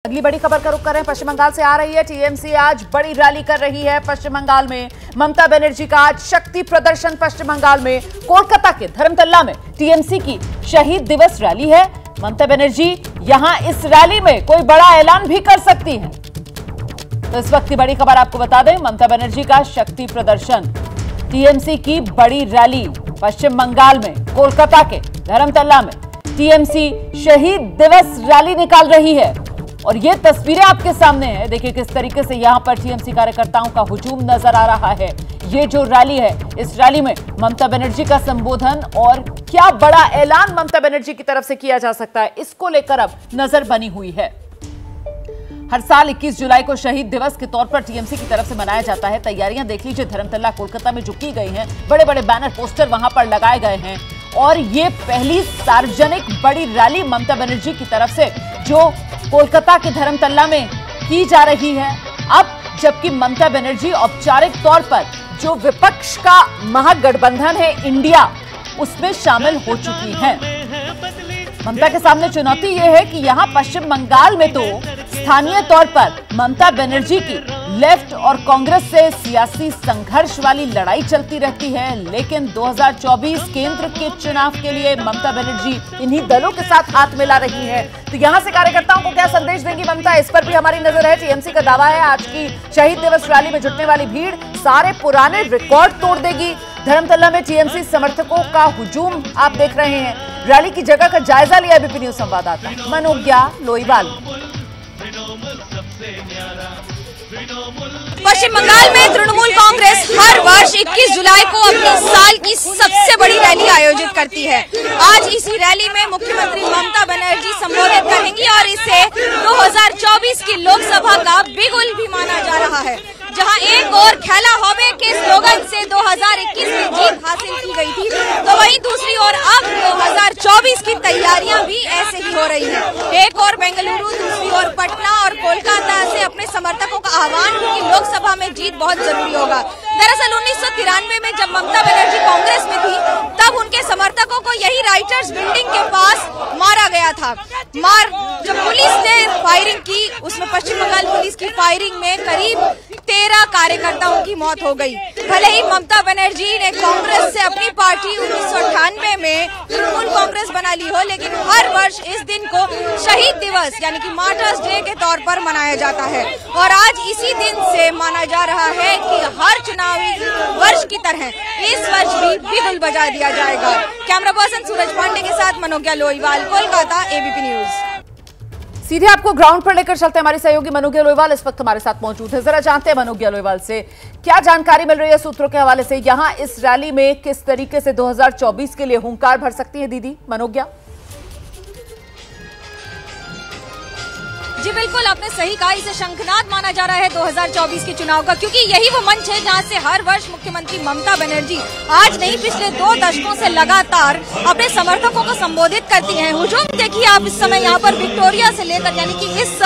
अगली बड़ी खबर का रुख करें। पश्चिम बंगाल से आ रही है। टीएमसी आज बड़ी रैली कर रही है पश्चिम बंगाल में। ममता बनर्जी का आज शक्ति प्रदर्शन पश्चिम बंगाल में। कोलकाता के धर्मतल्ला में टीएमसी की शहीद दिवस रैली है। ममता बनर्जी यहां इस रैली में कोई बड़ा ऐलान भी कर सकती हैं। तो इस वक्त की बड़ी खबर आपको बता दें, ममता बनर्जी का शक्ति प्रदर्शन, टीएमसी की बड़ी रैली पश्चिम बंगाल में। कोलकाता के धर्मतल्ला में टीएमसी शहीद दिवस रैली निकाल रही है और ये तस्वीरें आपके सामने है। देखिए किस तरीके से यहां पर टीएमसी कार्यकर्ताओं का हुजूम नजर आ रहा है। ये जो रैली है, इस रैली में ममता बनर्जी का संबोधन और क्या बड़ा ऐलान ममता बनर्जी की तरफ से किया जा सकता है, इसको लेकर अब नजर बनी हुई है। हर साल 21 जुलाई को शहीद दिवस के तौर पर टीएमसी की तरफ से मनाया जाता है। तैयारियां देख लीजिए, धर्मतल्ला कोलकाता में जो की गई हैं, बड़े बड़े बैनर पोस्टर वहां पर लगाए गए हैं और ये पहली सार्वजनिक बड़ी रैली ममता बनर्जी की तरफ से जो कोलकाता के धर्मतल्ला में की जा रही है। अब जबकि ममता बनर्जी औपचारिक तौर पर जो विपक्ष का महागठबंधन है इंडिया, उसमें शामिल हो चुकी हैं। ममता के सामने चुनौती यह है कि यहां पश्चिम बंगाल में तो स्थानीय तौर पर ममता बनर्जी की लेफ्ट और कांग्रेस से सियासी संघर्ष वाली लड़ाई चलती रहती है, लेकिन 2024 केंद्र के चुनाव के लिए ममता बनर्जी इन्हीं दलों के साथ हाथ मिला रही है। तो यहां से कार्यकर्ताओं को क्या संदेश देंगी ममता, इस पर भी हमारी नजर है। टीएमसी का दावा है आज की शहीद दिवस रैली में जुटने वाली भीड़ सारे पुराने रिकॉर्ड तोड़ देगी। धर्मतल्ला में टीएमसी समर्थकों का हुजूम आप देख रहे हैं। रैली की जगह का जायजा लिया एबीपी न्यूज संवाददाता मनोज्ञा लोईवाल। पश्चिम बंगाल में तृणमूल कांग्रेस हर वर्ष 21 जुलाई को अपने साल की सबसे बड़ी रैली आयोजित करती है। आज इसी रैली में मुख्यमंत्री ममता बनर्जी संबोधित करेंगी और इसे 2024 की लोकसभा का बिगुल भी माना जा रहा है। जहां एक और खेला होवे के स्लोगन से 2021 में जीत हासिल की गई थी, तो वहीं दूसरी ओर अब 2024 की तैयारियां भी ऐसे ही हो रही हैं। एक और बेंगलुरु, दूसरी ओर पटना और कोलकाता से अपने समर्थकों का आह्वान कि लोकसभा में जीत बहुत जरूरी होगा। दरअसल 1993 में जब ममता बनर्जी कांग्रेस में थी, तब उनके समर्थकों को यही राइटर्स बिल्डिंग के पास मारा गया था। जब पुलिस ने फायरिंग की, उसमें पश्चिम बंगाल पुलिस की फायरिंग में करीब 13 कार्यकर्ताओं की मौत हो गई। भले ही ममता बनर्जी ने कांग्रेस से अपनी पार्टी 1998 में तृणमूल कांग्रेस बना ली हो, लेकिन हर वर्ष इस दिन को शहीद दिवस यानी कि मार्टर्स डे के तौर पर मनाया जाता है। और आज इसी दिन से माना जा रहा है कि हर चुनावी वर्ष की तरह इस वर्ष भी बिगुल बजा दिया जाएगा। कैमरा पर्सन सूरज पांडे के साथ मनोज्ञा लोईवाल, कोलकाता, एबीपी न्यूज। सीधे आपको ग्राउंड पर लेकर चलते हैं। हमारी सहयोगी मनोज्ञा लोईवाल इस वक्त हमारे साथ मौजूद है। जरा जानते हैं मनोज्ञा लोईवाल से क्या जानकारी मिल रही है सूत्रों के हवाले से। यहां इस रैली में किस तरीके से 2024 के लिए हुंकार भर सकती है दीदी मनोज्ञा? जी बिल्कुल, आपने सही कहा। इसे शंखनाद माना जा रहा है 2024 के चुनाव का, क्योंकि यही वो मंच है जहां से हर वर्ष मुख्यमंत्री ममता बनर्जी आज नहीं पिछले 2 दशकों से लगातार अपने समर्थकों को संबोधित करती हैं। हुजूम देखिए आप इस समय यहाँ पर विक्टोरिया से लेकर यानी कि इस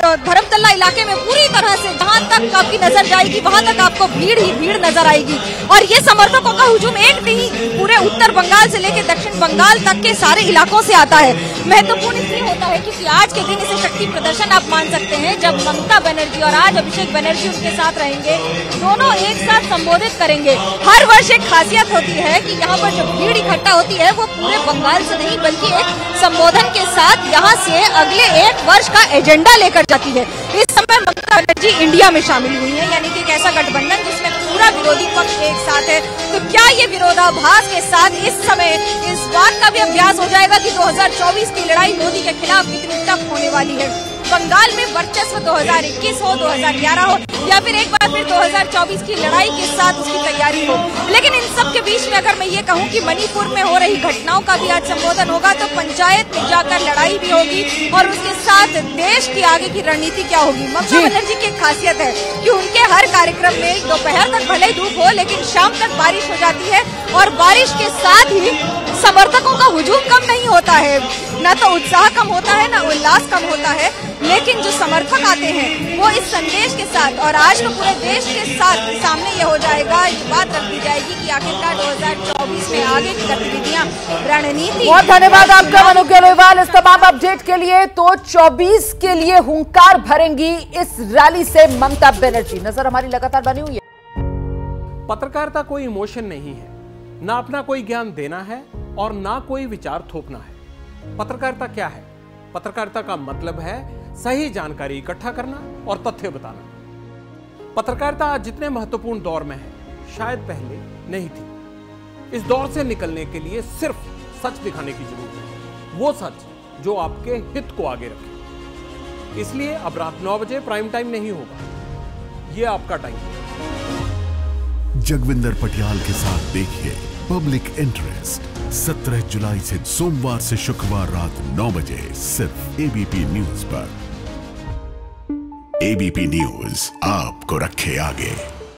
धर्मतल्ला इलाके में पूरी तरह से जहां तक आपकी नजर जाएगी वहां तक आपको भीड़ ही भीड़ नजर आएगी। और ये समर्थकों का हुजूम एक नहीं, पूरे उत्तर बंगाल से लेकर दक्षिण बंगाल तक के सारे इलाकों से आता है। महत्वपूर्ण इसलिए होता है क्योंकि आज के दिन इसे शक्ति प्रदर्शन आप मान सकते हैं, जब ममता बनर्जी और आज अभिषेक बनर्जी उनके साथ रहेंगे, दोनों एक साथ संबोधित करेंगे। हर वर्ष एक खासियत होती है कि यहाँ पर जो भीड़ इकट्ठा होती है वो पूरे बंगाल से नहीं बल्कि एक संबोधन के साथ यहाँ से अगले 1 वर्ष का एजेंडा लेकर जाती है। इस समय ममता बनर्जी इंडिया में शामिल हुई है, यानी कि एक ऐसा गठबंधन जिसमें पूरा विरोधी पक्ष एक साथ है। तो क्या ये विरोधाभास के साथ इस समय इस बात का भी अभ्यास हो जाएगा कि 2024 की लड़ाई मोदी के खिलाफ कितनी टफ होने वाली है? बंगाल में वर्चस्व 2021 हो, 2011 हो या फिर एक बार फिर 2024 की लड़ाई के साथ उसकी तैयारी हो। लेकिन इन सब के बीच में अगर मैं ये कहूँ कि मणिपुर में हो रही घटनाओं का भी आज संबोधन होगा, तो पंचायत में जाकर लड़ाई भी होगी और उसके साथ देश की आगे की रणनीति क्या होगी। ममता बनर्जी की खासियत है कि उनके हर कार्यक्रम में दोपहर तक भले धूप हो लेकिन शाम तक बारिश हो जाती है और बारिश के साथ ही समर्थकों का हुजूम कम नहीं होता है, न तो उत्साह कम होता है न उल्लास कम होता है। लेकिन जो समर्थक आते हैं वो इस संदेश के साथ, और आज तो पूरे देश के साथ सामने ये हो जाएगा, ये बात रख दी जाएगी कि आखिरकार 2024 में आगे की गतिविधियां, रणनीति। बहुत धन्यवाद आपका मनु केलोईवाल इस तमाम अपडेट के लिए। तो 24 के लिए हुंकार भरेंगी इस रैली से ममता बनर्जी, नजर हमारी लगातार बनी हुई है। पत्रकारिता कोई इमोशन नहीं है, ना अपना कोई ज्ञान देना है और ना कोई विचार थोपना है। पत्रकारिता क्या है? पत्रकारिता का मतलब है सही जानकारी इकट्ठा करना और तथ्य बताना। पत्रकारिता आज जितने महत्वपूर्ण दौर में है, शायद पहले नहीं थी। इस दौर से निकलने के लिए सिर्फ सच दिखाने की जरूरत है, वो सच जो आपके हित को आगे रखे। इसलिए अब रात 9 बजे प्राइम टाइम नहीं होगा, ये आपका टाइम है। जगविंदर पटियाल के साथ देखिए पब्लिक इंटरेस्ट 17 जुलाई से सोमवार से शुक्रवार रात 9 बजे सिर्फ एबीपी न्यूज पर। एबीपी न्यूज आपको रखे आगे।